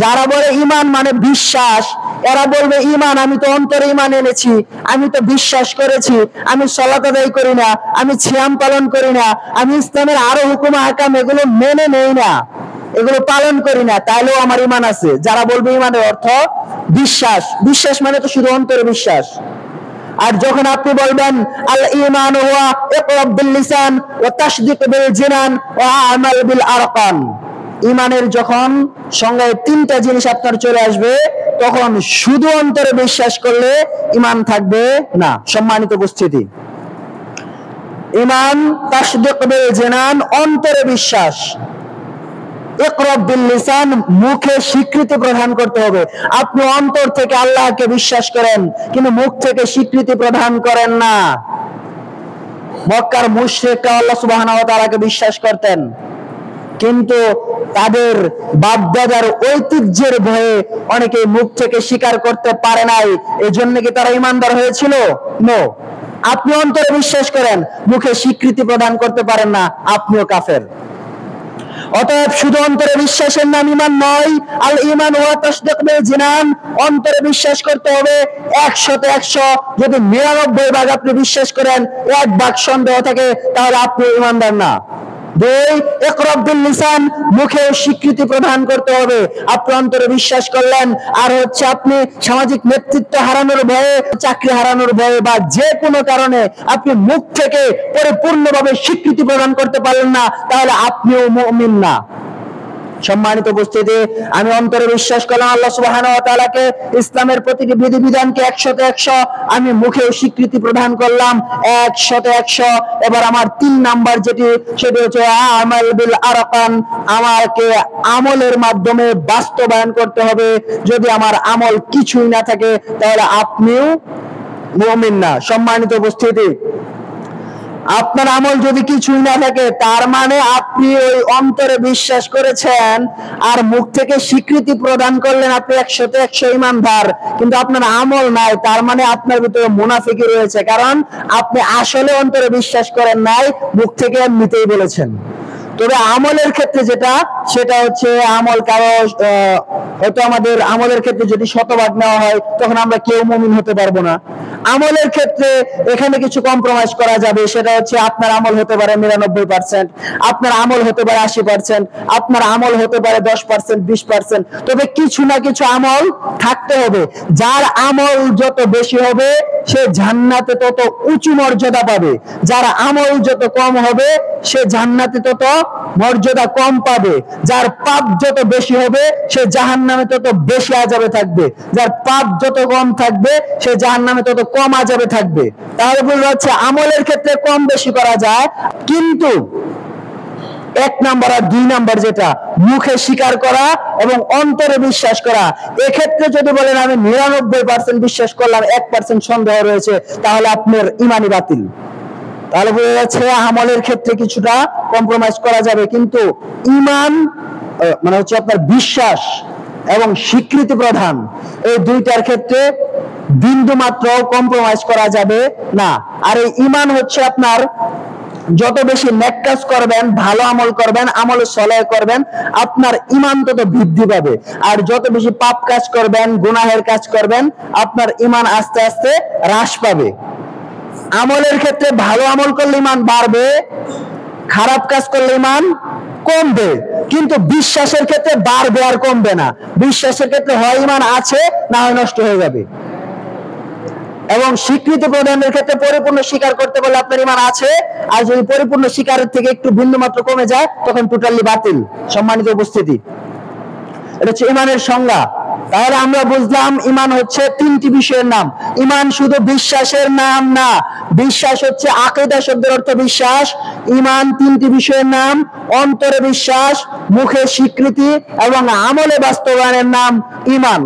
যারা বলে ইমান মানে বিশ্বাস, এরা বলবে ইমান আমি তো অন্তরে ইমান এনেছি, আমি তো বিশ্বাস করেছি, আমি সালাত আদায় করি না, আমি সিয়াম পালন করি না, আমি ইসলামের আরো হুকুম আহকাম এগুলো মেনে নেই না, এগুলো পালন করি না, তাহলেও আমার ইমান আছে। যারা বলবে ইমানের অর্থ বিশ্বাস, বিশ্বাস মানে তো শুধু অন্তরে বিশ্বাস। আর যখন আপনি বলবেন আল ঈমান হুয়া ইকরার বিল লিসান ওয়া তাসদীক বিল জিনান ওয়া আমাল বিল আরকান, ইমানের যখন সংজ্ঞায় তিনটা জিনিস আপনার চলে আসবে, তখন শুধু অন্তরে বিশ্বাস করলে ইমান থাকবে না। সম্মানিত উপস্থিতি, ইমান তাসদীক বিল জিনান অন্তরে বিশ্বাস, ইকরার বিল লিসান মুখে স্বীকৃতি প্রদান করতে হবে। আপনি অন্তর থেকে আল্লাহকে বিশ্বাস করেন কিন্তু মুখ থেকে স্বীকৃতি প্রদান করেন না। মক্কার মুশরিকরা আল্লাহ সুবহানাহু ওয়া তাআলাকে বিশ্বাস করতেন, কিন্তু তাদের বাপদাদার ঐতিহ্যের ভয়ে অনেকে মুখ থেকে স্বীকার করতে পারে নাই। এজন্য কি তারা ঈমানদার হয়েছিল? নো। আপনি অন্তরে বিশ্বাস করেন, মুখে স্বীকৃতি প্রদান করতে পারেন না, আপনিও কাফের। অতএব শুধু অন্তরে বিশ্বাসের নাম ঈমান নয়। আল ঈমান ওয়া তাসদীক বিল জিনান, অন্তরে বিশ্বাস করতে হবে 100তে 100। যদি 99 ভাগ আপনি বিশ্বাস করেন, 1 ভাগ সন্দেহ থাকে, তাহলে আপনি ঈমানদার না। 2, ইকরার বিল লিসান, মুখে স্বীকৃতি প্রদান করতে হবে। আপনি অন্তরে বিশ্বাস করলেন, আর হচ্ছে আপনি সামাজিক নেতৃত্ব হারানোর ভয়ে, চাকরি হারানোর ভয়ে বা যে কোনো কারণে আপনি মুখ থেকে পরিপূর্ণভাবে স্বীকৃতি প্রদান করতে পারলেন না, তাহলে আপনিও মুমিন না। সম্মানিত উপস্থিতি, আমি অন্তরে বিশ্বাস করলাম আল্লাহ সুবহানাহু ওয়া তাআলাকে, ইসলামের প্রতিটি বিধিবিধানকে 100তে 100, আমি মুখেও স্বীকৃতি প্রদান করলাম 100তে 100। এবার আমার 3 নাম্বার যেটি, সেটি হচ্ছে আমাল বিল আরকান, আমাকে আমলের মাধ্যমে বাস্তবায়ন করতে হবে। যদি আমার আমল কিছুই না থাকে, তাহলে আপনিও মুমিন না। সম্মানিত উপস্থিতি, আপনার আমল যদি কিছুই না থাকে, তার মানে আপনি ওই অন্তরে বিশ্বাস করেছেন আর মুখ থেকে স্বীকৃতি প্রদান করলেন আপনি 100তে 100 ঈমানদার, কিন্তু আপনার আমল নাই, তার মানে আপনার ভিতরে মুনাফিকি রয়েছে। কারণ আপনি আসলে অন্তরে বিশ্বাস করেন নাই, মুখ থেকে এমনিতেই বলেছেন। তবে আমলের ক্ষেত্রে যেটা, সেটা হচ্ছে আমল কারো হয়তো আমাদের আমলের ক্ষেত্রে যদি 100 ভাগ নেওয়া হয়, তখন আমরা কেউ মুমিন হতে পারবো না। আমলের ক্ষেত্রে এখানে কিছু কম্প্রোমাইজ করা যাবে, সেটা হচ্ছে আপনার আমল হতে পারে 99%, আপনার আমল হতে পারে 80%, আপনার আমল হতে পারে 10%, 20%, তবে কিছু না কিছু আমল থাকতে হবে। যার আমল যত বেশি হবে, সে জান্নাতে তত উঁচু মর্যাদা পাবে। যার আমল যত কম হবে, সে জান্নাতে তত মর্যাদা কম পাবে। যার পাপ যত বেশি হবে, সে জাহান্নামে তত বেশি আযাবে থাকবে। যার পাপ যত কম থাকবে, সে জাহান্নামে তত কম আযাবে থাকবে। তাহলে বোঝা যাচ্ছে আমলের ক্ষেত্রে কম বেশি করা যায়, কিন্তু 1 নাম্বার আর 2 নাম্বার যেটা, মুখে স্বীকার করা এবং অন্তরে বিশ্বাস করা, এক্ষেত্রে যদি বলেন আমি 99% বিশ্বাস করলাম, 1% সন্দেহ রয়েছে, তাহলে আপনার ঈমানই বাতিল। তাহলে বোঝা যাচ্ছে আমলের ক্ষেত্রে কিছুটা কম্প্রোমাইজ করা যাবে, কিন্তু ঈমান মানে হচ্ছে আপনার বিশ্বাস এবং স্বীকৃতি প্রদান, এই দুইটার ক্ষেত্রে বিন্দু মাত্র কম্প্রোমাইজ করা যাবে না। আর এই ঈমান হচ্ছে আপনার যত বেশি নেক কাজ করবেন, ভালো আমল করবেন, আমলে সলেহ করবেন, আপনার ঈমান তত বৃদ্ধি পাবে। আর যত বেশি পাপ কাজ করবেন, গুনাহের কাজ করবেন, আপনার ঈমান আস্তে আস্তে হ্রাস পাবে। আমলের ক্ষেত্রে ভালো আমল করলে ঈমান বাড়বে, খারাপ কাজ করলে ঈমান কমবে, কিন্তু বিশ্বাসের ক্ষেত্রে বাড়বে আর কমবে না। বিশ্বাসের ক্ষেত্রে হয় ঈমান আছে, না হয় নষ্ট হয়ে যাবে। এবং স্বীকৃতি প্রদানের ক্ষেত্রে পরিপূর্ণ স্বীকার করতে পারলে আপনার ঈমান আছে, আর যদি পরিপূর্ণ স্বীকারের থেকে একটু বিন্দু মাত্র কমে যায়, তখন টোটালি বাতিল। সম্মানিত উপস্থিতি, এটা হচ্ছে ঈমানের সংজ্ঞা। তাহলে আমরা বুঝলাম ঈমান হচ্ছে 3টি বিষয়ের নাম। ঈমান শুধু বিশ্বাসের নাম না, বিশ্বাস হচ্ছে আকীদা শব্দের অর্থ বিশ্বাস। ঈমান 3টি বিষয়ের নাম, অন্তরে বিশ্বাস, মুখে স্বীকৃতি এবং আমলে বাস্তবায়নের নাম ঈমান।